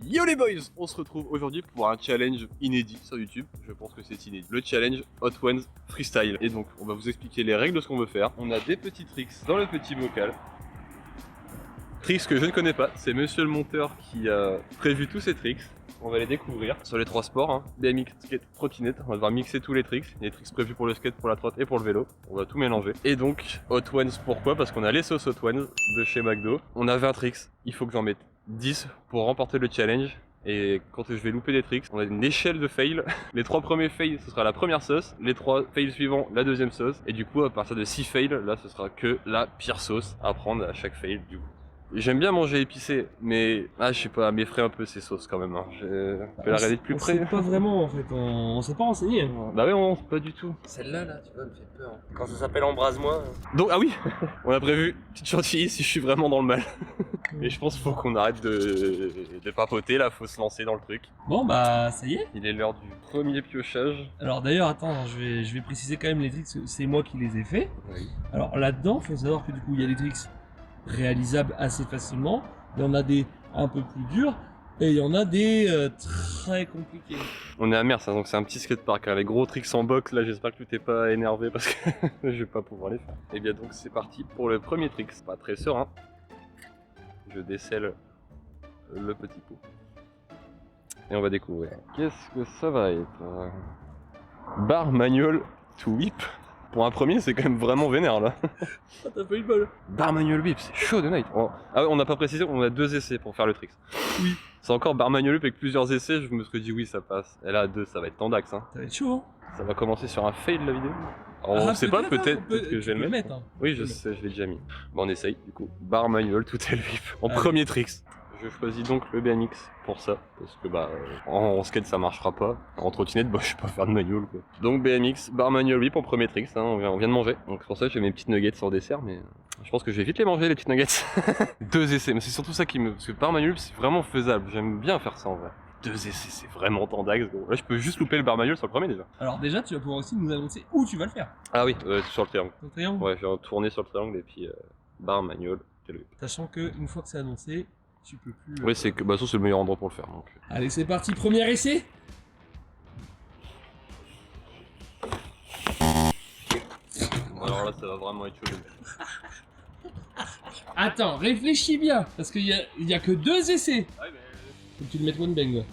Yo les boys, on se retrouve aujourd'hui pour un challenge inédit sur YouTube. Je pense que c'est inédit. Le challenge Hot Ones Freestyle. Et donc, on va vous expliquer les règles de ce qu'on veut faire. On a des petits tricks dans le petit bocal. Tricks que je ne connais pas. C'est monsieur le monteur qui a prévu tous ces tricks. On va les découvrir sur les trois sports, hein. BMX, skate, trottinette. On va devoir mixer tous les tricks. Il y a des tricks prévus pour le skate, pour la trotte et pour le vélo. On va tout mélanger. Et donc, Hot Ones, pourquoi? Parce qu'on a les sauces Hot Ones de chez McDo. On a 20 tricks. Il faut que j'en mette 10 pour remporter le challenge. Et quand je vais louper des tricks, on a une échelle de fails. Les 3 premiers fails, ce sera la première sauce. Les 3 fails suivants, la deuxième sauce. Et du coup, à partir de 6 fails, là, ce sera que la pire sauce à prendre à chaque fail, du coup. J'aime bien manger épicé, mais je sais pas, m'effraie un peu ces sauces quand même. Hein. Je vais la regarder de plus près. On sait pas vraiment en fait, on s'est pas renseigné. Bah ouais, non, pas du tout. Celle-là, là, tu vois, elle me fait peur. Quand ça s'appelle embrase-moi. Donc, ah oui, on a prévu petite chantilly si je suis vraiment dans le mal. Et je pense qu'il faut qu'on arrête de papoter là, faut se lancer dans le truc. Bon bah ça y est. Il est l'heure du premier piochage. Alors d'ailleurs, attends, je vais préciser quand même les tricks, c'est moi qui les ai faits. Oui. Alors là-dedans, faut savoir que du coup, il y a des tricks réalisables assez facilement. Il y en a des un peu plus durs. Et il y en a des très compliqués. On est à Mers, hein, donc c'est un petit skatepark. Hein. Les gros tricks en box, là j'espère que tu t'es pas énervé parce que je vais pas pouvoir les faire. Et bien donc c'est parti pour le premier trick. Pas très serein. Je décèle le petit pot. Et on va découvrir. Qu'est-ce que ça va être? Bar manual to whip. Pour un premier, c'est quand même vraiment vénère là. Ah, t'as pas eu de bol. Bar manual whip, c'est chaud de night. Ah ouais, on n'a pas précisé, on a 2 essais pour faire le trick. Oui. C'est encore bar manual whip avec plusieurs essais, je me serais dit oui, ça passe. Et là, à 2, ça va être tendax. Hein. Ça va être chaud, hein. Ça va commencer sur un fail de la vidéo. On sait pas, peut-être que je vais le mettre. Hein. Oui, je sais, je l'ai déjà mis. Bon, on essaye du coup. Bar manual to tail whip en premier trick. Je choisis donc le BMX pour ça, parce que en skate ça marchera pas. En trottinette, je sais pas faire de manual quoi. Donc BMX, bar manual whip en premier trick, hein, on vient de manger. Donc c'est pour ça que j'ai mes petites nuggets sur dessert, mais je pense que je vais vite les manger les petites nuggets. 2 essais, mais c'est surtout ça qui me... Parce que bar manual whip c'est vraiment faisable, j'aime bien faire ça en vrai. 2 essais, c'est vraiment tendax. Là je peux juste louper le bar manual sur le premier déjà. Alors déjà, tu vas pouvoir aussi nous annoncer où tu vas le faire. Ah oui, sur le triangle. Sur le triangle. Ouais, je vais tourner sur le triangle et puis bar manual, tail whip. Sachant que une fois que c'est annoncé, tu peux plus... Oui, c'est que ça c'est le meilleur endroit pour le faire. Donc. Allez, c'est parti, premier essai. Alors là, ça va vraiment être chaud. Attends, réfléchis bien, parce qu'il y a que 2 essais. Ouais, mais... Faut que tu le mettes one bang.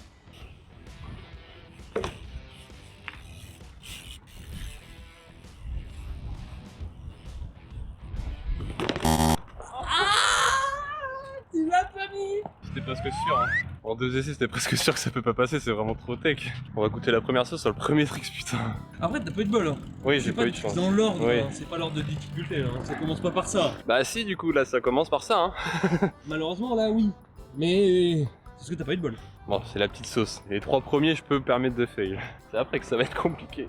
Tu l'as pas mis. C'était presque sûr. Hein. En 2 essais, c'était presque sûr que ça peut pas passer, c'est vraiment trop tech. On va goûter la première sauce sur le premier trick, putain. Après, t'as pas eu de bol. Hein. Oui, j'ai pas eu de chance. Dans l'ordre, Oui. hein, c'est pas l'ordre de difficulté. Hein. Ça commence pas par ça. Bah si, du coup, là, ça commence par ça. Hein. Malheureusement, là, oui. Mais c'est parce que t'as pas eu de bol. Bon, c'est la petite sauce. Les 3 premiers, je peux me permettre de fail. C'est après que ça va être compliqué.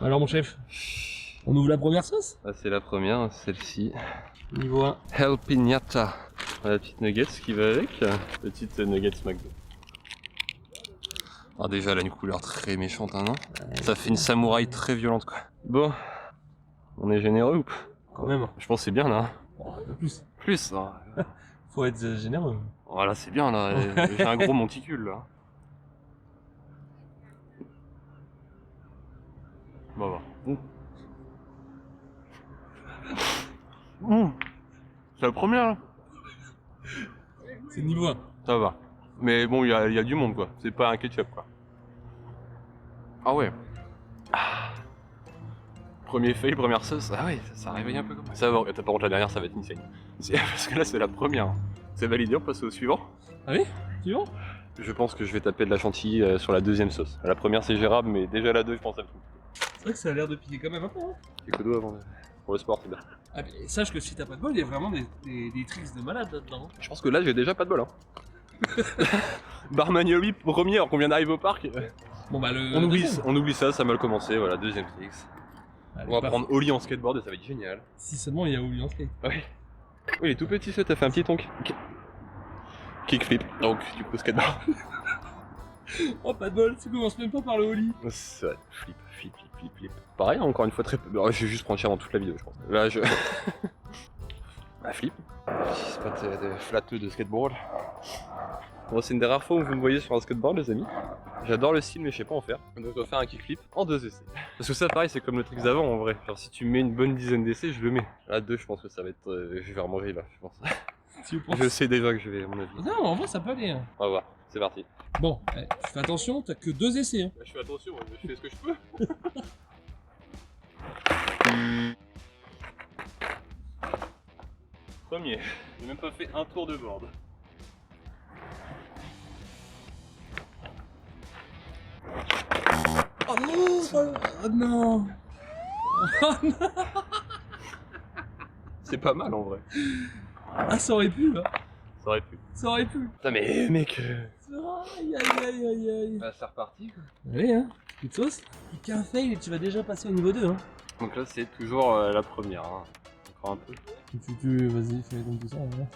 Alors, mon chef, on ouvre la première sauce. Ah, c'est la première, celle-ci. Niveau 1. Hell Pignata. La petite nuggets qui va avec. Petite nuggets McDo. Ah, déjà, elle a une couleur très méchante, hein, non? Ça fait une samouraï très violente, quoi. Bon, on est généreux ou pas? Quand même. Je pense que c'est bien, là. Oh, un peu plus. Plus, hein. Faut être généreux. Voilà, c'est bien, là. J'ai un gros monticule, là. Bon, va. C'est la première, là. C'est le niveau 1. Ça va. Mais bon, il y a du monde, quoi. C'est pas un ketchup, quoi. Ah ouais. Ah. Premier fail, première sauce. Ah ouais, ça réveille un peu comme ça. Ça va, par contre, la dernière, ça va être insane. Parce que là, c'est la première. C'est validé, on passe au suivant. Ah oui? Suivant? Je pense que je vais taper de la chantilly sur la deuxième sauce. La première, c'est gérable, mais déjà la 2, je pense à tout. C'est vrai que ça a l'air de piquer quand même un peu. Hein. C'est que d'eau avant. Pour le sport, c'est bien. Ah, mais sache que si t'as pas de bol, il y a vraiment des tricks de malade là-dedans. Je pense que là, j'ai déjà pas de bol. Hein. Bar manual whip, premier, alors qu'on vient d'arriver au parc. Bon bah On oublie ça, ça a mal commencé, voilà, deuxième tricks. Allez, On va prendre Oli en skateboard et ça va être génial. Si seulement il y a Oli en skate. Oui. Oui, il est tout petit, ça, t'as fait un petit tonk. Kickflip, donc du coup skateboard. Oh, pas de bol, tu commences même pas par le Oli. C'est vrai, flip. Pareil, encore une fois très peu. Je vais juste prendre cher dans toute la vidéo, je pense. Là, je. Flip. C'est pas de flatteux de skateboard. Bon, c'est une des rares fois où vous me voyez sur un skateboard, les amis. J'adore le style, mais je sais pas en faire. Donc je dois faire un kickflip en 2 essais. Parce que ça, pareil, c'est comme le trick d'avant en vrai. Genre, si tu mets une bonne dizaine d'essais, je le mets. Là, 2, je pense que ça va être. Je vais remanger là, je pense. Tu penses? Je sais déjà que je vais, à mon avis. Non, en vrai, ça peut aller. Hein. On va voir, c'est parti. Bon, fais attention, t'as que 2 essais. Hein. Je fais attention, je fais ce que je peux. Premier, j'ai même pas fait un tour de board. Oh non, oh non. Oh non. C'est pas mal en vrai. Ah, ça aurait pu là. Ça aurait pu. Ça aurait pu. Putain mais mec. Aïe aïe aïe aïe aïe. Bah, c'est reparti quoi. Allez hein, petite sauce. Plus qu'un fail et tu vas déjà passer au niveau 2 hein. Donc là c'est toujours la première. Hein. Encore un peu. Vas-y, fais donc tout ça. Hein.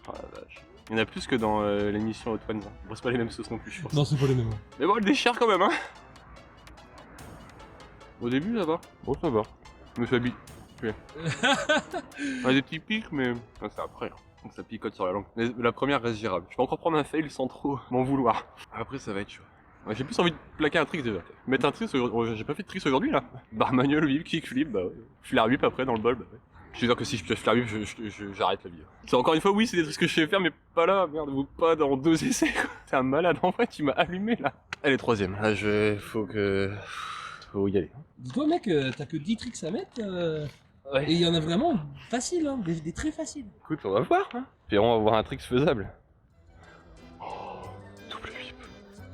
Oh la vache. Il y en a plus que dans l'émission Hot Ones. Hein. On bosse pas les mêmes sauces non plus je pense. Non, c'est pas les mêmes. Mais bon elle déchire quand même hein. Au début ça va. Bon ça va. Je me suis habitué. On a des petits pics mais c'est après. Hein. Donc ça picote sur la langue. Mais la première reste gérable. Je peux encore prendre un fail sans trop m'en vouloir. Après ça va être chaud. Ouais, j'ai plus envie de plaquer un trick déjà. Mettre un trick aujourd'hui. J'ai pas fait de trick aujourd'hui là. Barre manuel, whip, kickflip, bah ouais. Flare whip après dans le bol, bah ouais. Je veux dire que si je fais flare whip, j'arrête la vie. C'est encore une fois, oui, c'est des trucs que je sais faire, mais pas là, merde, ou pas dans 2 essais quoi. T'es un malade en vrai, tu m'as allumé là. Allez, 3ème. Là, faut y aller. Dis-toi mec, t'as que 10 tricks à mettre. Ouais. Et il y en a vraiment faciles, hein, des très faciles. Écoute, on va voir. Hein. Puis on va voir un trick faisable. Double whip.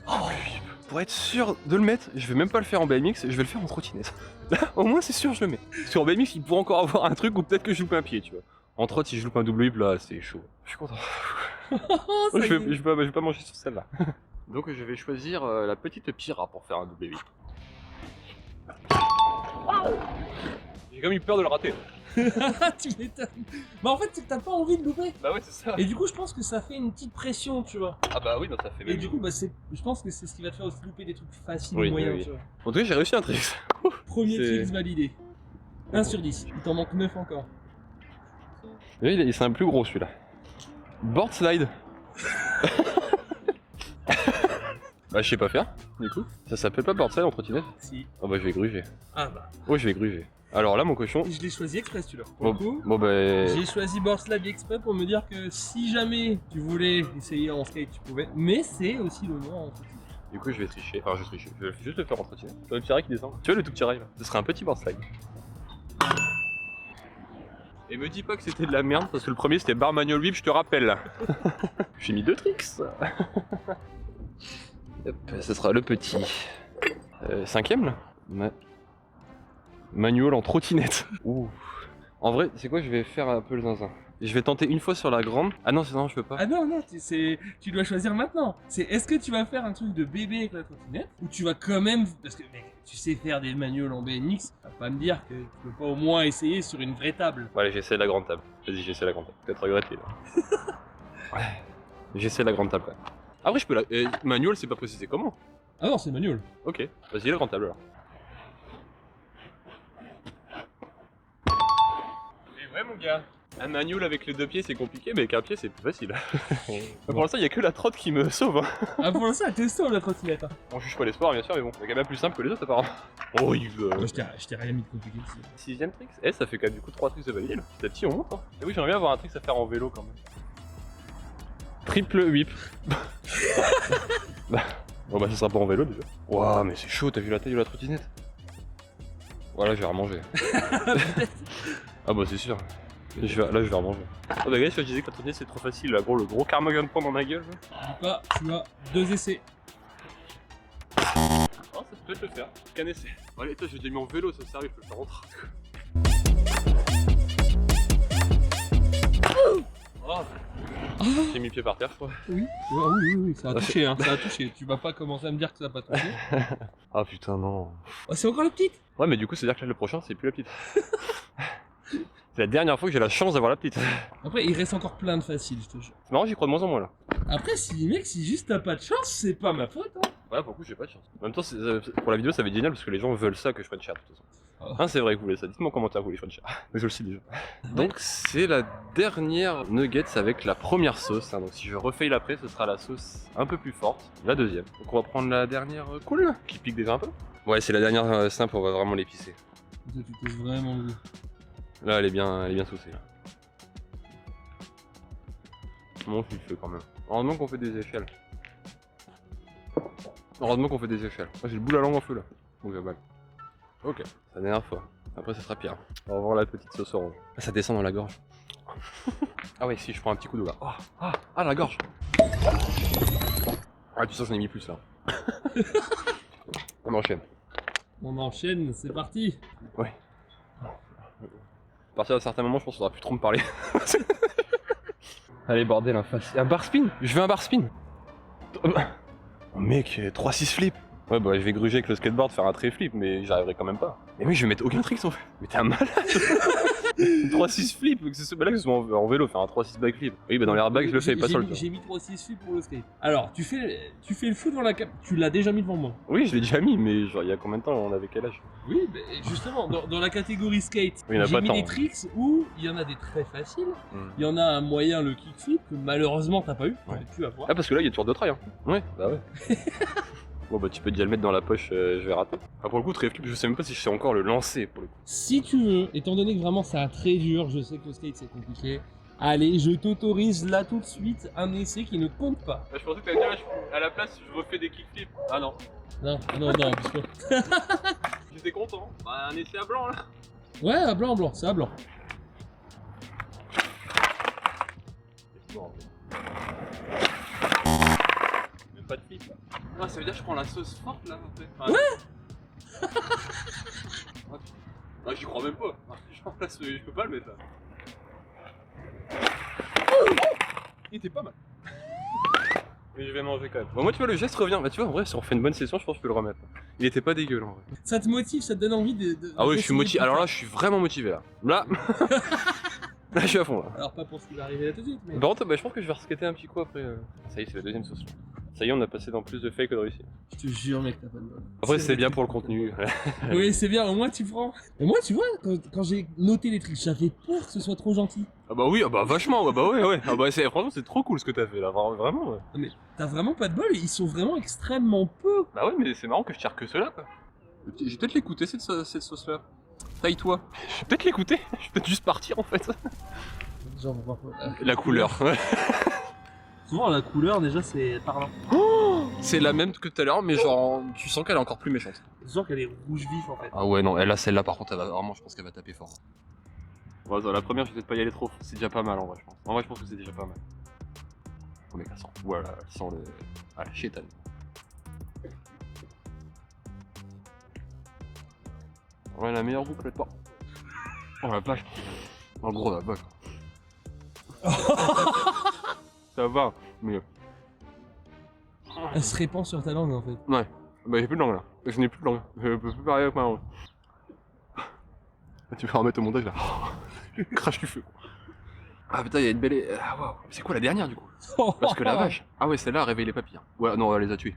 Double whip. Pour être sûr de le mettre, je vais même pas le faire en BMX, je vais le faire en trottinette. Là, au moins c'est sûr je le mets. Parce qu'en BMX, il pourrait encore avoir un truc ou peut-être que je loupe un pied, tu vois. En trot, si je loupe un double whip, là, c'est chaud. Je suis content. Je vais pas manger sur celle-là. Donc je vais choisir la petite Pyra pour faire un double whip. J'ai quand même eu peur de le rater. Tu m'étonnes. Bah en fait c'est que t'as pas envie de louper. Bah ouais, c'est ça. Et du coup je pense que ça fait une petite pression, tu vois. Ah bah oui, non, ça fait Et même. du coup bah je pense que c'est ce qui va te faire aussi louper des trucs faciles Oui, moyens, oui. tu vois. En tout cas, j'ai réussi un trick. Premier C'est- tricks validé. 1 sur 10. Il t'en manque 9 encore. Oui, c'est un plus gros celui-là. Board slide. Bah je sais pas faire, du coup. Ça s'appelle pas board slide en trottinette? Si. Ah bah je vais gruger. Ah bah. Ouais, je vais gruger. Alors là, mon cochon. Je l'ai choisi exprès celui-là. Pour Bon, le coup, bon bah. j'ai choisi Board Slide exprès pour me dire que si jamais tu voulais essayer en skate, tu pouvais. Mais c'est aussi le nom en trottinette. Du coup, je vais tricher. Enfin, je triche. Je vais juste le faire en trottinette. Tu vois le petit rail qui descend. Tu vois le tout petit rail là? Ce serait un petit board slide. Et me dis pas que c'était de la merde parce que le premier c'était bar manual whip, je te rappelle là. J'ai mis 2 tricks. Hop, ce sera le petit. 5ème là? Ouais. Manual en trottinette. Ouh. En vrai, c'est quoi? Je vais faire un peu le zinzin. Je vais tenter une fois sur la grande. Ah non, non, je peux pas. Ah non, tu dois choisir maintenant. C'est est-ce que tu vas faire un truc de bébé avec la trottinette ou tu vas quand même. Parce que mec, tu sais faire des manuals en BMX, tu vas pas me dire que tu peux pas au moins essayer sur une vraie table. Bon, allez, j'essaie la grande table. Vas-y, j'essaie la grande table. Peut-être regretter là. Ouais. J'essaie la grande table quand même. Après, je peux la. Manual, c'est pas précisé comment. Ah non, c'est manual. Ok, vas-y, la grande table alors. Et ouais, mon gars. Un manual avec les 2 pieds, c'est compliqué, mais avec un pied, c'est plus facile. Pour l'instant, il y a que la trotte qui me sauve. Hein. Ah pour l'instant, elle testo la trottinette. Hein. On juge pas les sports, bien sûr, mais bon, c'est quand même plus simple que les autres, apparemment. Oh, il veut. Moi, je t'ai rien mis de compliqué ici. 6ème trick. Eh, ça fait quand même du coup 3 tricks de validé là. Petit à petit, on monte. Hein. Et oui, j'aimerais bien avoir un trick à faire en vélo quand même. Triple whip. Bah, bon, bah, ça sera pas en vélo déjà. Waouh, mais c'est chaud, t'as vu la taille de la trottinette? Voilà, je vais remanger. Ah, bah, c'est sûr. Là, je vais remanger. Oh, bah, gars, je disais que la trottinette c'est trop facile. Là, gros, le gros karma vient de prendre dans ma gueule. Là. Dis pas, tu as 2 essais. Oh, ça peut peut-être le faire. Qu'un essai. Bon, allez, toi, j'ai déjà mis en vélo, ça sert, je peux le faire en train. Oh. J'ai mis le pied par terre, je crois. Oui, oui, ça a touché, hein, ça a touché. Tu vas pas commencer à me dire que ça n'a pas touché. Ah putain, non. Oh, c'est encore la petite. Ouais, mais du coup, c'est-à-dire que là, le prochain, c'est plus la petite. C'est la dernière fois que j'ai la chance d'avoir la petite. Après, il reste encore plein de faciles, je te jure. C'est marrant, j'y crois de moins en moins là. Après, si mec, si juste t'as pas de chance, c'est pas ma faute, hein. Ouais, pour le coup, j'ai pas de chance. En même temps, pour la vidéo, ça va être génial parce que les gens veulent ça que je prenne cher de toute façon. Hein, c'est vrai que vous voulez ça, dites-moi en commentaire, vous les French. Mais je le sais déjà. Donc c'est la dernière nuggets avec la première sauce. Hein. Donc si je refail après, ce sera la sauce un peu plus forte, la deuxième. Donc on va prendre la dernière cool, là, qui pique déjà un peu. Ouais, c'est la dernière simple, on va vraiment l'épicer. Toi, tu poses vraiment le goût. Là, elle est bien saucée. Là. Bon, je le fais quand même. Heureusement qu'on fait des échelles. Heureusement qu'on fait des échelles. Moi, j'ai le bout de la langue en feu là. Donc, mal. Ok, c'est la dernière fois. Après, ça sera pire. On va voir la petite sauce orange. Ah, ça descend dans la gorge. Ah ouais, si, je prends un petit coup d'eau là. Ah, la gorge. Ah, tu sens, j'en ai mis plus là. On enchaîne. On enchaîne, c'est parti. Ouais. À partir d'un certain moment, je pense qu'on aura plus trop me parler. Allez, bordel, un bar spin. Je veux un bar spin. Oh, mec, 3-6 flips. Ouais, bah, je vais gruger avec le skateboard, faire un trait flip, mais j'y arriverai quand même pas. Mais oui, je vais mettre aucun trick en fait. Mais t'es un malade. 3-6 flip, que ce soit là que ce soit en vélo, faire un 3-6 backflip. Oui, bah dans l'airbag, je le fais, pas sur le tour. J'ai mis 3-6 flip pour le skate. Alors, tu fais le fou devant la cap. Tu l'as déjà mis devant moi. Oui, je l'ai déjà mis, mais genre, il y a combien de temps on avait quel âge? Oui, mais justement, dans la catégorie skate, Oui, il y en a j'ai pas mis tant. des tricks où il y en a des très faciles. Il y en a un moyen, le kickflip, que malheureusement t'as pas eu. Ouais. T'aurais pu avoir. Ah, parce que là, il y a toujours de trail. Hein. Ouais, bah ouais. Bon, bah, tu peux déjà le mettre dans la poche, je vais rater. Ah, pour le coup, trait flip, je sais même pas si je sais encore le lancer pour le coup. Si tu veux, étant donné que vraiment c'est un très dur, je sais que le skate c'est compliqué. Allez, je t'autorise là tout de suite un essai qui ne compte pas. Je pensais que t'allais dire là, à la place, je refais des kickflips. Ah non. Non, parce que... J'étais content. Bah, un essai à blanc là. Ouais, à blanc, c'est à blanc. Même pas de flip là. Ah, ça veut dire que je prends la sauce forte là en fait. Enfin, Ouais. Ah, j'y crois même pas. Genre là, je peux pas le mettre là. Il était pas mal. Mais je vais manger quand même. Bon, moi, tu vois, le geste revient. Bah, tu vois, en vrai, si on fait une bonne session, je pense que je peux le remettre. Il était pas dégueu, là, en vrai. Ça te motive, ça te donne envie de Ah, ouais, je suis d'essayer motivé. plus Alors là, fort. je suis vraiment motivé, là. Là, là, je suis à fond, là. Alors pas pour ce qui va arriver là tout de suite, mais... Par contre, bah, je pense que je vais reskater un petit coup après. Ça y est, c'est la deuxième sauce. Là. Ça y est, on a passé dans plus de fake que de réussite. Je te jure mec, t'as pas de bol. Après, c'est vrai bien que- pour le contenu. Oui, c'est bien, au moins tu prends. Et moi, tu vois, quand j'ai noté les tricks, j'avais peur que ce soit trop gentil. Ah bah oui, ah bah vachement, ah bah ouais. Ah bah franchement, c'est trop cool ce que t'as fait là, vraiment. Ouais. Non, mais t'as vraiment pas de bol, ils sont vraiment extrêmement peu. Bah ouais, mais c'est marrant que je tire que ceux-là quoi. Je vais peut-être l'écouter cette sauce là. Taille-toi. Je vais peut-être l'écouter, je vais peut-être juste partir en fait. Genre, La couleur. souvent la couleur déjà c'est parlant. Oh, c'est la même que tout à l'heure, mais genre tu sens qu'elle est encore plus méchante. Genre qu'elle est rouge vif en fait. Ah ouais, non, là celle-là par contre, elle va vraiment, je pense qu'elle va taper fort. Bon, attends, la première, je vais peut-être pas y aller trop, c'est déjà pas mal en vrai, je pense. En vrai, je pense que c'est déjà pas mal. Oh mec, elle sent. Voilà, elle sent le. Ah, la chétane. Ouais, la meilleure boucle, pas. Oh la vache. Oh gros, la vache. Ça va, mais. Elle se répand sur ta langue en fait. Ouais. Bah, j'ai plus de langue là. Je n'ai plus de langue. Je peux plus parler avec ma langue. Tu vas remettre au montage là. Crache du feu. Ah putain, il y a une belle. Ah waouh. C'est quoi la dernière du coup? Parce que la vache. Ah ouais, celle-là a réveillé les papilles. Ouais, non, elle les a tués.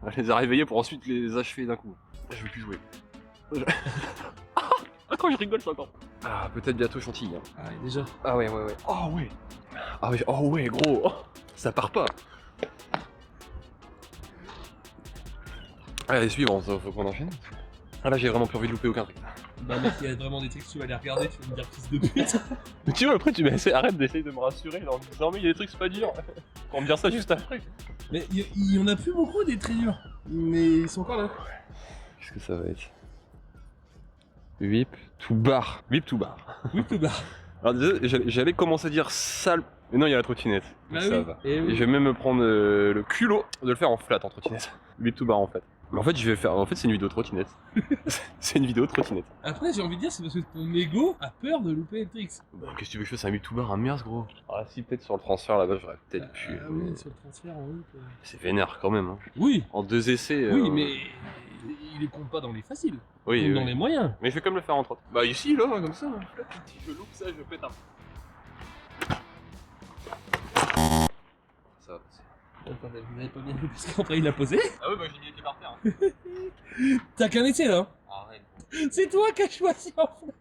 Elle les a réveillés pour ensuite les achever d'un coup. Je veux plus jouer. Ah, quand je rigole, c'est encore. Ah, peut-être bientôt chantilly. Hein. Ah, et déjà. Ah ouais. Oh ouais. Ah ouais, oh ouais, gros. Oh, ça part pas. Allez, suivant, faut qu'on enchaîne. Ah là, j'ai vraiment plus envie de louper aucun truc. Bah mec, il y a vraiment des trucs, tu vas les regarder, tu vas me dire fils de pute. Mais tu vois, après, tu m'essaies, arrête d'essayer de me rassurer en me disant, mais il y a des trucs, c'est pas dur. Pour me dire ça juste après. Mais il y en a plus beaucoup des très durs. Mais ils sont encore là. Qu'est-ce que ça va être? Whip to bar. Whip to bar. Oui, tout bas. Alors, désolé, j'allais commencer à dire sale. Mais non, il y a la trottinette. Bah Ça oui. va. Et Et oui. je vais même me prendre le culot de le faire en flat en trottinette. Whip to bar en fait. Mais en fait, je vais faire. En fait, c'est une vidéo trottinette. C'est une vidéo trottinette. Après, j'ai envie de dire, c'est parce que ton ego a peur de louper les tricks. Bah, qu'est-ce que tu veux que je fasse un whip to bar, un mers gros? Ah, si, peut-être sur le transfert là-bas, j'aurais peut-être pu. Ah oui, sur le transfert, oui. C'est vénère quand même. Hein. Oui, En 2 essais. oui, mais il les compte pas dans les faciles. Oui, Il compte oui. dans les moyens. Mais je vais quand même le faire en trotte. Bah, ici, là, comme ça. Si je loupe ça, je pète un. Ça va passer. Attends, vous avez pas bien vu parce qu'après il l'a posé. Ah ouais, bah j'ai mis les pieds par terre. Hein. T'as qu'un essai là. Arrête. C'est toi qui as choisi en fait.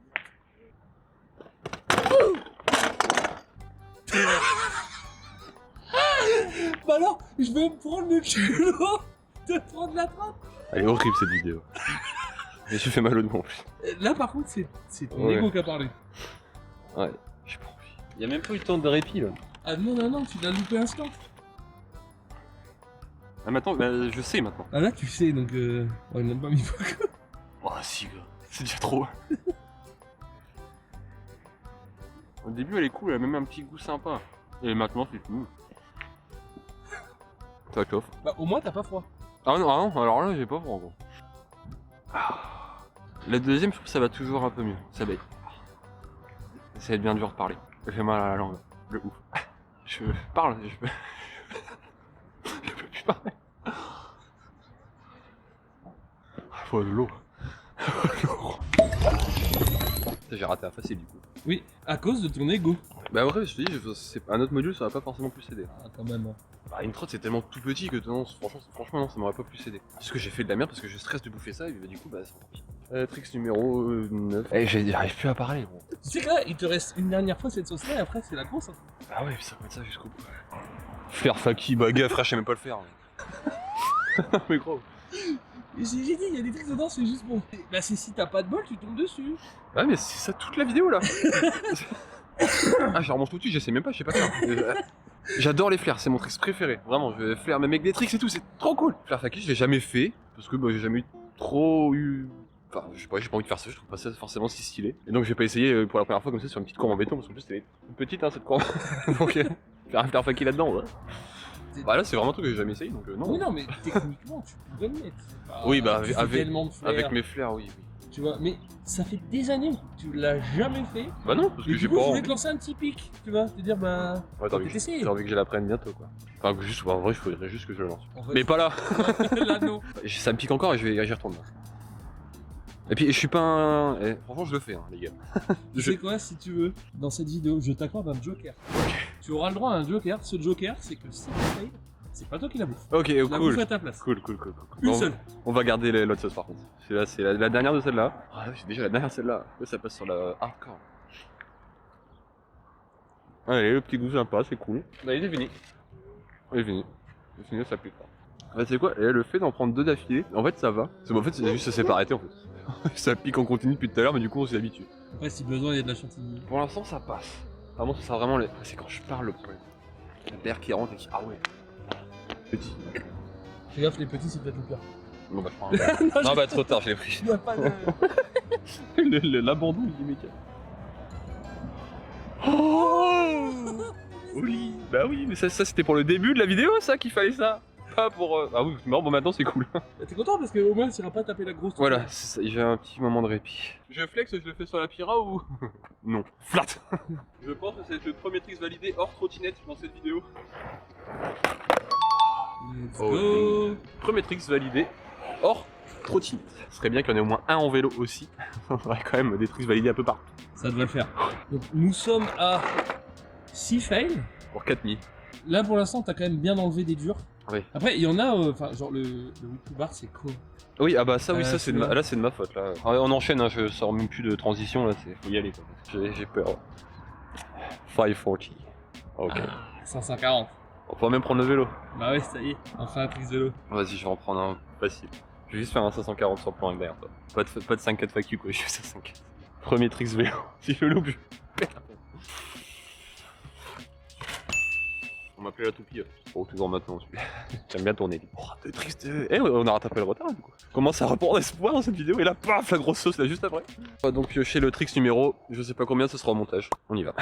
Bah alors, je vais me prendre le culot de prendre la trappe. Elle est horrible cette vidéo. Et je fais mal au doigt en plus. Là par contre, c'est ton Ouais. ego qui a parlé. Ouais, j'ai pas envie. Y'a même pas eu le temps de répit là. Ah non, tu l'as loupé un score. Ah, maintenant, bah, je sais maintenant. Ah là, tu sais, donc on n'a pas mis beaucoup. Oh, si, gars. C'est déjà trop. Au début, elle est cool, elle a même un petit goût sympa. Et maintenant, c'est tout. Ça chauffe. Bah au moins t'as pas froid. Ah non, alors là, j'ai pas froid gros. La deuxième, je trouve que ça va toujours un peu mieux. Ça va être. Ça va être bien dur de parler. J'ai mal à la langue. Le ouf. Je parle, je peux. Je peux plus parler. Faut de l'eau. J'ai raté un facile du coup. Oui, à cause de ton ego. Bah après, je te dis, un autre module ça va pas forcément plus aider. Ah quand même. Bah une trotte c'est tellement tout petit que non, franchement non, ça m'aurait pas plus aidé. Parce que j'ai fait de la merde parce que je stresse de bouffer ça et bah, du coup bah c'est encore pire. Tricks numéro 9. Eh j'arrive plus à parler gros. Tu sais que là, il te reste une dernière fois cette sauce là et après c'est la grosse. Hein. Ah ouais, ça va être ça jusqu'au bout. Faire faki, bah gars frère, je sais même pas le faire. Mais gros. J'ai dit, il y a des trucs dedans, c'est juste bon. Bah c'est si t'as pas de bol, tu tombes dessus. Ouais mais c'est ça toute la vidéo là. Ah je remonte tout de suite, je sais même pas, je sais pas faire. J'adore les flairs, c'est mon trick préféré. Vraiment, je vais faire même avec des tricks et tout, c'est trop cool. Flair faki, je l'ai jamais fait parce que bah, j'ai jamais eu. Enfin, je sais pas, j'ai pas envie de faire ça, je trouve pas ça forcément si stylé. Et donc j'ai pas essayé pour la première fois comme ça sur une petite courbe en béton parce qu'en plus c'était une petite hein, cette courbe. Donc faire un flair faki là-dedans, ouais. Bah là c'est vraiment un truc que j'ai jamais essayé donc non. Oui non mais techniquement tu pourrais le mettre. Pas... Oui bah tu fais avec, tellement de flairs, avec mes flairs, oui. Tu vois, mais ça fait des années, tu l'as jamais fait. Bah non, parce Et que du j'ai coup pas je voulais envie. te lancer un petit pic, tu vois, te dire bah. Ouais, t'as envie que je l'apprenne bientôt quoi. Enfin, juste, en vrai, il faudrait juste que je le lance. En fait, Mais pas là. l'anneau. Ça me pique encore et j'y retourne là. Et puis, je suis pas un. Franchement, je le fais, hein, les gars. Tu sais quoi, si tu veux, dans cette vidéo, je t'accorde un joker. Tu auras le droit à un joker. Ce joker, c'est que si tu failles, c'est pas toi qui la bouffe. Ok, La cool. bouffe à ta place. Cool. Une Bon, seule. on va garder l'autre sauce par contre. Celle-là, c'est la dernière de celle-là. Ah, c'est déjà la dernière de celle-là. Là, ça passe sur la hardcore. Allez, le petit goût sympa, c'est cool. Bah, il est fini. Il est fini. C'est fini, ça pue pas. Bah, tu sais quoi, et le fait d'en prendre deux d'affilée, en fait, ça va. En fait, c'est juste ça s'est pas arrêté en fait. Ça pique en continu depuis tout à l'heure, mais du coup, on s'y habitue. Après, si besoin, il y a de la chantilly. Pour l'instant, ça passe. Vraiment, ça sera vraiment. C'est quand je parle le problème. La bière qui rentre et qui. Ah ouais. Petit. Fais gaffe, les petits, c'est peut-être le pire. Bon, bah, je prends un. Non, bah, trop tard, je l'ai pris. Il y a pas de. L'abandon, il est méca. Oh oui. Bah oui, mais ça c'était pour le début de la vidéo, ça, qu'il fallait ça. Pas pour. Ah oui, c'est marrant, bon, maintenant c'est cool. T'es content parce qu'au moins, tu iras pas taper la grosse. Voilà, c'est ça, j'ai un petit moment de répit. Je flex, je le fais sur la Pira ou. Non. Flat. Je pense que c'est le premier trick validé hors trottinette dans cette vidéo. Let's Oh, go. Premier tricks validé hors trottinette. Ce serait bien qu'il y en ait au moins un en vélo aussi. On aurait quand même des tricks validés un peu partout. Ça devrait le faire. Donc, nous sommes à 6 fails. Pour 4000. Là, pour l'instant, t'as quand même bien enlevé des durs. Oui. Après, il y en a, enfin, genre le Weekly Bar, c'est cool. Oui, ah bah ça, oui, ça c'est celui-là. là c'est de ma faute là. Ah, on enchaîne, hein, je sors même plus de transition là, faut y aller quoi. J'ai peur. 540. Ok. 540. On peut même prendre le vélo. Bah ouais, ça y est, enfin un tricks vélo. Vas-y, je vais en prendre un facile. Je vais juste faire un 540 sur le plan derrière toi. Pas de 5-4 facu quoi, je fais 5-4. Premier tricks vélo. Si je le loupe, je pète. On m'appelait la toupie. Oh, toujours maintenant, celui-là. J'aime bien tourner. Oh, t'es triste. Eh, on a rattrapé le retard du coup. Commence à reprendre espoir dans cette vidéo et là, paf, la grosse sauce là juste après. On va donc piocher le tricks numéro, je sais pas combien, ce sera au montage. On y va.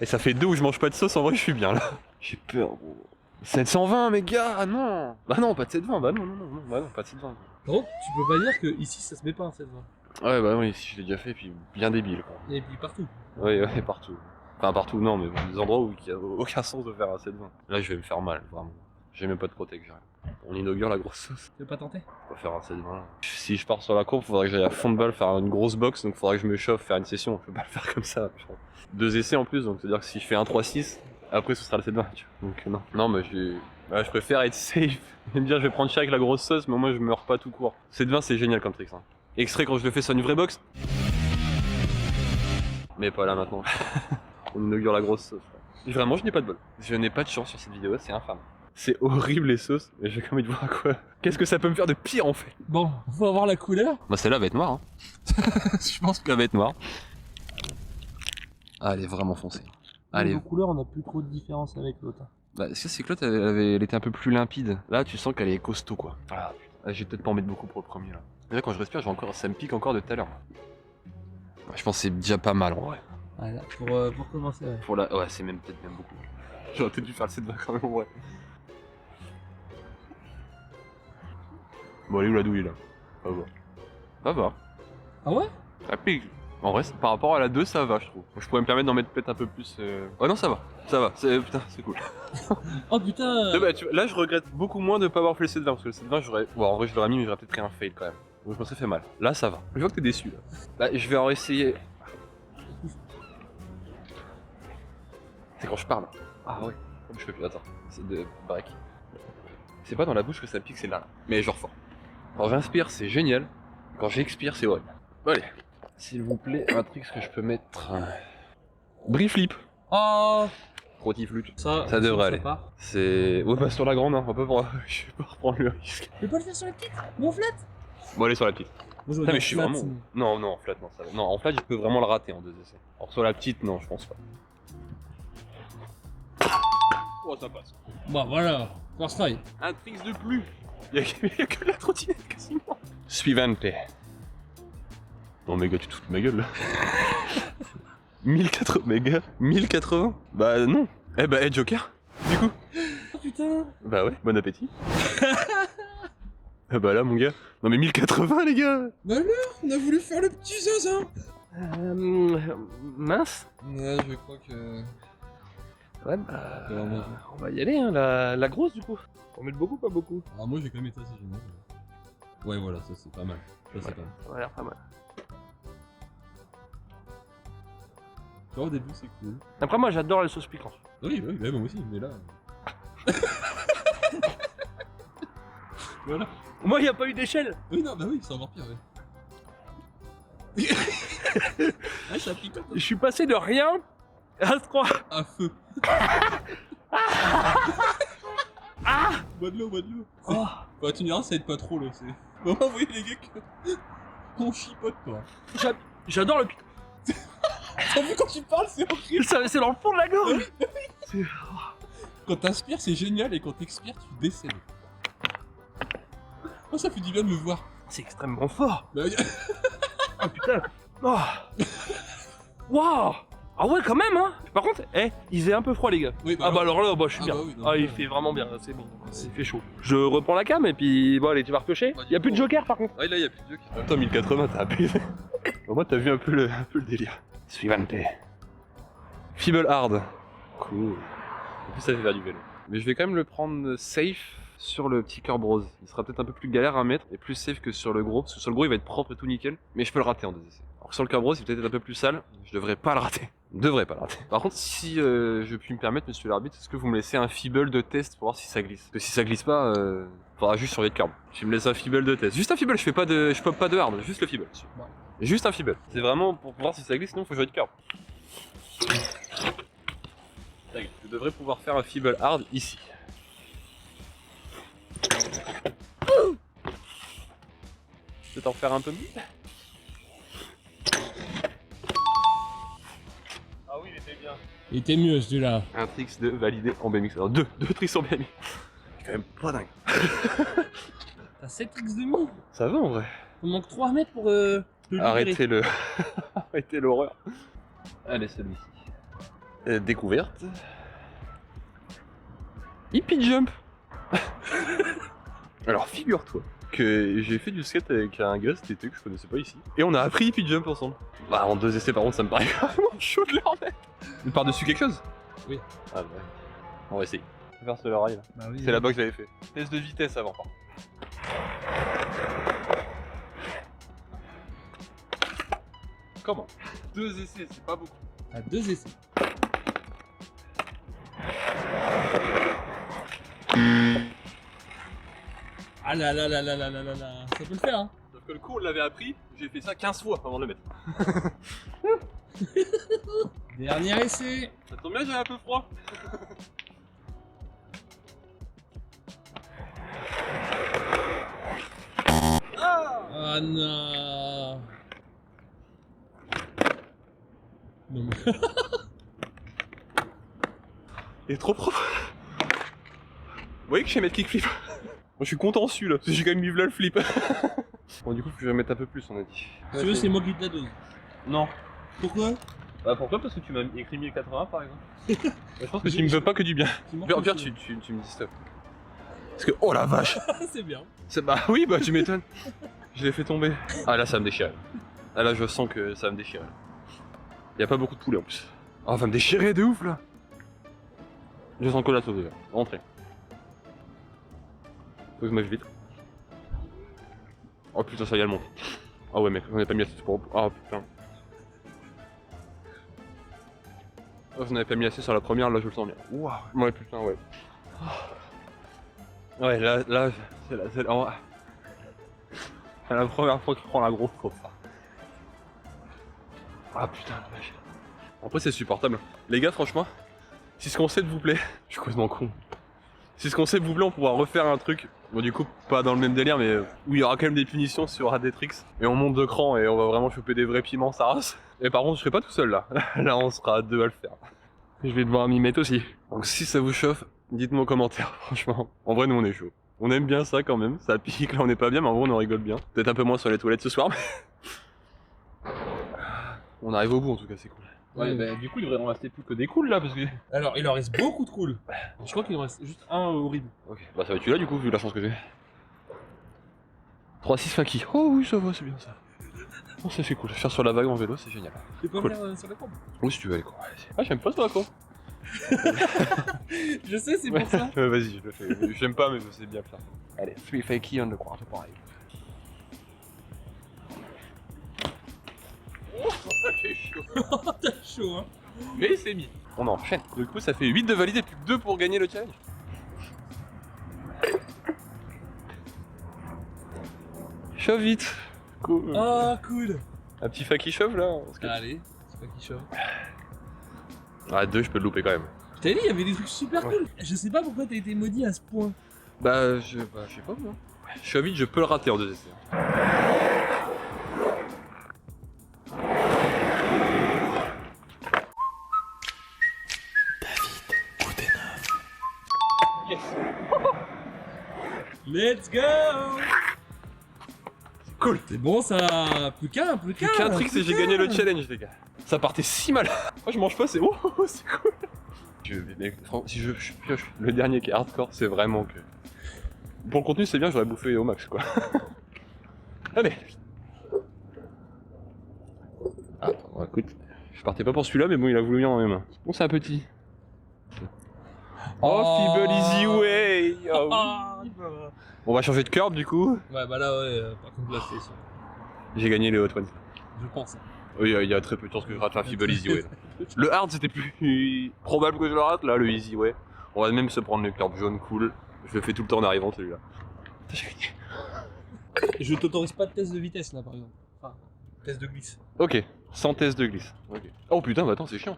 Et ça fait 2 où je mange pas de sauce, en vrai, je suis bien là. J'ai peur, gros. 720, mes gars, ah non. Bah non, pas de 720, bah non, bah non, pas de 720. Par contre, tu peux pas dire que ici ça se met pas un 720. Ouais, bah oui, si je l'ai déjà fait, puis bien débile quoi. Et puis partout. Ouais, partout. Enfin, partout, non, mais des endroits où il n'y a aucun sens de faire un 720. Là, je vais me faire mal, vraiment. J'ai même pas de protect, j'arrive. On inaugure la grosse sauce. Tu veux pas tenter? On va faire un 720 là. Si je pars sur la courbe, faudrait que j'aille à fond de balle faire une grosse box, donc faudrait que je me chauffe, faire une session. Je peux pas le faire comme ça. 2 essais en plus, donc c'est-à-dire que si je fais un 3-6, après ce sera le 720. Tu vois. Donc non. Non, mais je préfère être safe. Et bien, je vais prendre cher avec la grosse sauce, mais au moins je meurs pas tout court. 720, c'est génial comme trick, hein. Extrait quand je le fais sur une vraie box. Mais pas là maintenant. On inaugure la grosse sauce. Vraiment, je n'ai pas de bol. Je n'ai pas de chance sur cette vidéo, c'est infâme. C'est horrible les sauces, mais j'ai quand envie de voir quoi. Qu'est-ce que ça peut me faire de pire en fait? Bon, faut avoir la couleur. Bah celle-là va être noire. Hein. Je pense qu'elle va être noire. Ah, elle est vraiment foncée. Allez. Niveau couleur, on a plus trop de différence avec l'autre. Bah ça c'est que l'autre elle était un peu plus limpide. Là tu sens qu'elle est costaud quoi. Ah putain, je vais peut-être pas en mettre beaucoup pour le premier là. Déjà quand je respire, ça me pique encore de tout à l'heure. Ouais, je pense que c'est déjà pas mal en vrai. Voilà, pour commencer, ouais. Pour la... Ouais, c'est peut-être même beaucoup. J'aurais peut-être dû faire le 7-20 quand même en vrai. Bon, elle est où la douille là? Ça va. Ça va. Ah ouais? Ça pique. En vrai, par rapport à la 2, ça va, je trouve. Je pourrais me permettre d'en mettre peut-être un peu plus. Ouais, non, ça va. Ça va. Putain, c'est cool. Oh putain! Bah, là, je regrette beaucoup moins de pas avoir fait le 7-20 parce que le 7-20, j'aurais. Bon, en vrai, je l'aurais mis, mais j'aurais peut-être pris un fail quand même. Donc, je me serais fait mal. Là, ça va. Je vois que t'es déçu là. Là, je vais en essayer. C'est quand je parle. Ah ouais. Je peux plus. Attends. C'est de break. C'est pas dans la bouche que ça pique, c'est là. Mais genre fort. Quand j'inspire, c'est génial. Quand j'expire, c'est horrible. Bon, allez. S'il vous plaît, un truc que je peux mettre. Brieflip. Oh! Rotiflute. Ça devrait aller. Part. C'est. Ouais, pas sur la grande, hein. On peut pas. Je vais pas reprendre le risque. Tu peux pas le faire sur la petite? Ou en flat? Bon, allez sur la petite. Moi, Non, mais je suis vraiment. Non, non, en flat, non, ça va. Non, en flat, je peux vraiment le rater en 2 essais. Alors, sur la petite, non, je pense pas. Oh, ça passe. Bah voilà, first try. Un tricks de plus. Y'a que de la trottinette quasiment. Suivante. Non, mais gars, tu te fous de ma gueule là. 1080, méga 1080. Bah non. Eh bah, hey, Joker, du coup. Oh putain! Bah ouais, bon appétit. Ah bah là, mon gars. Non, mais 1080, les gars. Bah alors, on a voulu faire le petit zinzin! Mince. Ouais, je crois que. Ouais, bah. On va y aller, hein, la grosse du coup. On met beaucoup, pas beaucoup. Ah, moi j'ai quand même été assez génial. Ouais, voilà, ça c'est pas mal. Ça c'est pas mal. Ça a l'air pas mal. Tu vois, au début c'est cool. Après, moi j'adore les sauces piquantes. Oui, oui, bah, moi aussi, mais là. Voilà. Moi, y a pas eu d'échelle. Oui, non, bah oui, c'est encore pire, ouais. Ah, ça pique un peu. Je suis passé de rien à 3. À feu. Bois de l'eau, bois de l'eau. Oh. Bah, tu me diras, ça aide pas trop là. C'est. Bon, vous voyez les gars que. On chipote quoi. J'adore le piquant. T'as vu quand tu parles, c'est horrible. C'est dans le fond de la gorge. Quand t'inspires, c'est génial, et quand t'expires, tu décèdes. Oh, ça fait du bien de me voir. C'est extrêmement fort. Bah, Oh putain. Oh. Waouh. Ah ouais, quand même, hein. Par contre, il faisait un peu froid, les gars. oui, Ah bah alors là, bah, je suis Ah bien. bah oui, non, Ah, il ouais. fait vraiment bien, c'est bon. Il fait chaud. Je reprends la cam et puis bon, allez, tu vas repiocher. Bah, Y a plus de joker par contre. Ouais, là, y'a plus de dieu qui. Toi, 1080, t'as abusé. Au moins, t'as vu un peu le délire. Suivante. Feeble hard. Cool. En plus, ça fait faire du vélo. Mais je vais quand même le prendre safe sur le petit Curb Rose. Il sera peut-être un peu plus galère à mettre et plus safe que sur le gros. Parce que sur le gros, il va être propre et tout nickel. Mais je peux le rater en 2 essais. Alors que sur le Curb Rose, il peut peut-être un peu plus sale. Je devrais pas le rater. Je devrais pas le rater. Par contre, si je puis me permettre, monsieur l'arbitre, est-ce que vous me laissez un feeble de test pour voir si ça glisse? Parce que si ça glisse pas, faudra juste surveiller le curb. Tu me laisses un feeble de test. Juste un feeble, je pop pas de hard, juste le feeble. Ouais. Juste un feeble. C'est vraiment pour voir si ça glisse, sinon faut jouer de curb. Je devrais pouvoir faire un feeble hard ici. Peut-être en faire un peu mieux. Ah oui, il était bien. Il était mieux celui-là. Un tricks de validé en BMX. Alors deux tricks en BMX. C'est quand même pas dingue. T'as 7x demi. Ça va en vrai. Il me manque 3 mètres pour le libérer. Arrêtez le. Arrêtez l'horreur. Allez, celui-ci. Découverte. Hippie jump. Alors figure-toi que j'ai fait du skate avec un gars cet été que je connaissais pas ici. Et on a appris hippie jump ensemble. Bah en 2 essais par contre ça me paraît vraiment chaud de leur mettre. Une par-dessus quelque chose? Oui. Ah ouais. On va essayer. On va faire sur l'oreille là. Bah oui. C'est là-bas que je l'avais fait. Test de vitesse avant par contre. Comment? 2 essais, c'est pas beaucoup. À 2 essais. Ah là là là là là là là là. Ça peut le faire hein. Sauf que le coup, on l'avait appris, j'ai fait ça 15 fois avant de le mettre. Dernier essai. Ça tombe bien, j'ai un peu froid. Ah non. Non mais... Il est trop propre. Vous voyez que je sais mettre kickflip. Moi je suis content celui-là, parce que j'ai quand même mis là le flip. Bon du coup faut que je mettre un peu plus on a dit. Si tu veux, c'est moi qui te la dose. Non. Pourquoi? Bah pourquoi? Parce que tu m'as écrit 1080 par exemple. Je pense que tu me veux pas que du bien. Pierre, tu me dis stop. Parce que oh la vache. C'est bien. Bah oui bah tu m'étonnes. Je l'ai fait tomber. Ah là ça va me déchirer. Ah là je sens que ça va me déchirer. Y a pas beaucoup de poulet en plus. Ah ça va me déchirer de ouf là. Je sens que la sauce déjà. Rentrez. Faut que je mange vite. Oh putain ça y est elle monte. Ah ouais mec, j'en ai pas mis assez pour... Ah putain. Oh, j'en avais pas mis assez sur la première, là je le sens bien. Waouh. Ouais putain ouais. Ouais là c'est la première fois qu'il prend la grosse comme ça. Ah putain la vache. Après c'est supportable. Les gars franchement, si ce concept vous plaît, je suis complètement con. Si ce concept vous plaît, on pourra refaire un truc. Bon du coup pas dans le même délire mais où il y aura quand même des punitions sur Adetrix. Et on monte de cran et on va vraiment choper des vrais piments ça race. Et par contre je serai pas tout seul là. Là on sera à deux à le faire. Je vais devoir m'y mettre aussi. Donc si ça vous chauffe, dites-moi en commentaire franchement. En vrai nous on est chaud. On aime bien ça quand même, ça pique, là on est pas bien mais en vrai on en rigole bien. Peut-être un peu moins sur les toilettes ce soir mais... On arrive au bout en tout cas, c'est cool. Ouais, bah du coup il devrait en rester plus que des cools là parce que... Alors, il en reste beaucoup de cool. Je crois qu'il en reste juste un horrible. Ok, bah ça va être celui-là du coup, vu la chance que j'ai. 3-6 funky. Oh oui, ça va, c'est bien ça. Oh, ça c'est cool. Faire sur la vague en vélo, c'est génial. Tu peux pas Cool. venir sur la courbe? Oui, si tu veux aller quoi. Ah, j'aime pas sur la courbe. Je sais, c'est pour ça. Vas-y, je le fais. J'aime pas, mais je sais bien faire. Allez, 3 fakey on the quarter pipe. Oh, ça fait chaud. T'as chaud, hein. Mais c'est mis. On enchaîne. Du coup, ça fait 8 de validé, plus que 2 pour gagner le challenge. Chauffe vite. Cool. Oh, cool. Un petit faki chauffe là. Allez, c'est pas qui chauffe. Ah, 2, je peux le louper quand même. Je t'avais dit, il y avait des trucs super cool. Je sais pas pourquoi t'as été maudit à ce point. Bah, je sais pas moi. Chauffe vite, je peux le rater en 2 essais. Yes. Let's go. C'est cool. C'est bon ça. Plus qu'un. Plus qu'un trick et j'ai gagné le challenge les gars. Ça partait si mal. Moi je mange pas, c'est oh, c'est cool. Si je pioche le dernier qui est hardcore, c'est vraiment que... Pour le contenu c'est bien, j'aurais bouffé au max quoi. Allez. Ah, bon, écoute, je partais pas pour celui-là mais bon il a voulu bien dans mes mains. Bon c'est un petit. Oh, Feeble Easy Way. Oh, oui. On va changer de curb du coup. Ouais, bah là, ouais, par contre, là, c'est ça. J'ai gagné les Hot Ones. Je pense. Oui, il y a très peu de chances que je rate un Feeble Easy Way. Le hard c'était plus probable que je le rate, là le Easy Way. On va même se prendre le curb jaune cool. Je le fais tout le temps en arrivant celui-là. J'ai gagné. Je t'autorise pas de test de vitesse là par exemple. Enfin, test de glisse. Ok, sans test de glisse. Okay. Oh putain, bah attends, c'est chiant.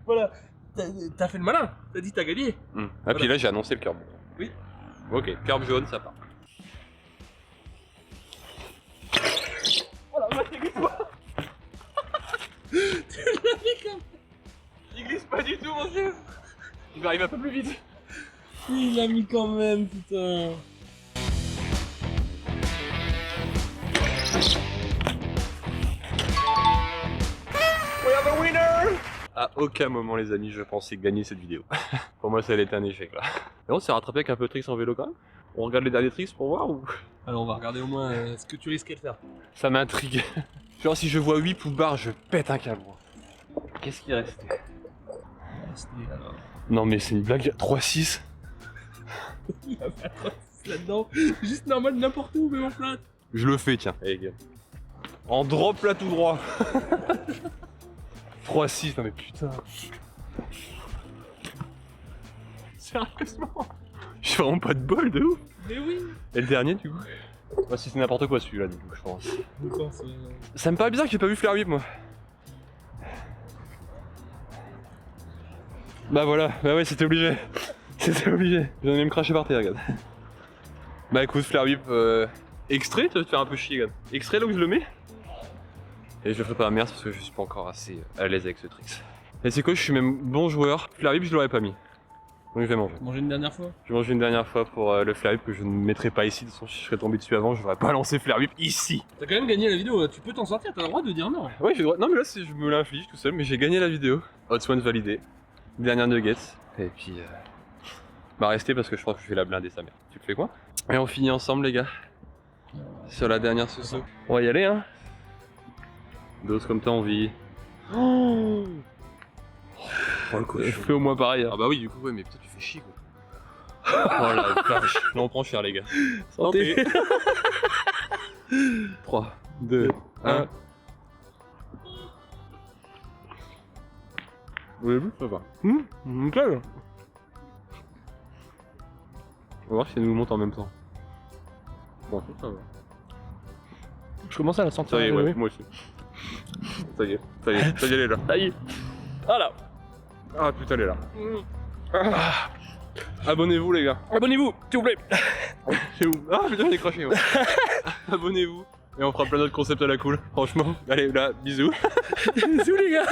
Voilà, t'as fait le malin, t'as dit t'as gagné. Ah, puis là j'ai annoncé le curb. Oui. Ok, curb jaune, ça part. Oh la vache, il glisse pas. Tu l'as mis comme... Il glisse pas du tout, mon dieu. Il va arriver un peu plus vite. Il l'a mis quand même, putain. We are the winner. À aucun moment les amis je pensais gagner cette vidéo. Pour moi ça allait être un échec là. Et on s'est rattrapé avec un peu de tricks en vélo quand même. On regarde les derniers tricks pour voir ou... Alors on va regarder au moins ce que tu risquais de faire. Ça m'intrigue. Genre si je vois 8 poules barres je pète un câble. Qu'est-ce qui restait? Alors... Non mais c'est une blague, 3-6. Il va faire 3-6 là-dedans. Juste normal n'importe où mais en flat. Je le fais tiens. Allez gars. En drop là tout droit. 3-6, non mais putain. Sérieusement. J'ai vraiment pas de bol de ouf. Mais oui. Et le dernier du coup? Bah, si c'est n'importe quoi celui-là, du coup, je pense. D'accord, c'est- Ça me paraît bizarre que j'ai pas vu Flare Whip, moi. Bah voilà, bah ouais, c'était obligé. C'était obligé. J'en ai même craché par terre, regarde. Bah écoute, Flare Whip extrait, tu vas te faire un peu chier, regarde. Extrait là où je le mets. Et je le ferai pas à merde parce que je suis pas encore assez à l'aise avec ce trick. Et c'est quoi, je suis même bon joueur. Flare Whip, je l'aurais pas mis. Donc je vais manger. Manger une dernière fois. Je vais manger une dernière fois pour le Flare Whip que je ne mettrai pas ici. De toute façon, si je serais tombé dessus avant, je n'aurais pas lancé Flare Whip ici. T'as quand même gagné la vidéo, tu peux t'en sortir, t'as le droit de dire non. Ouais, j'ai le droit. Non, mais là, je me l'inflige tout seul, mais j'ai gagné la vidéo. Hot One validé. Dernière nugget. Et puis, bah, restez parce que je crois que je vais la blinder sa mère. Tu le fais quoi? Et on finit ensemble, les gars. Sur la dernière sauce. On va y aller, hein. Dose comme t'as envie. Oh, je fais au moins pareil. Hein. Ah bah oui, du coup, ouais, mais putain, tu fais chier, quoi. Oh la vache. Là, on prend cher, les gars. Santé. 3, 2, 1. Vous voulez plus? Ça va. Nickel. On va voir si elle nous monte en même temps. Bon, ça va. Je commence à la sentir. Ça y est, ouais, moi aussi. Ça y est, elle est là. Ça y est. Voilà. Ah putain, elle est là. Ah. Abonnez-vous, les gars. Abonnez-vous, s'il vous plaît. C'est où? Ah putain, j'ai décroché. Ouais. Abonnez-vous. Et on fera plein d'autres concepts à la cool. Franchement, allez, là, bisous. Bisous les gars.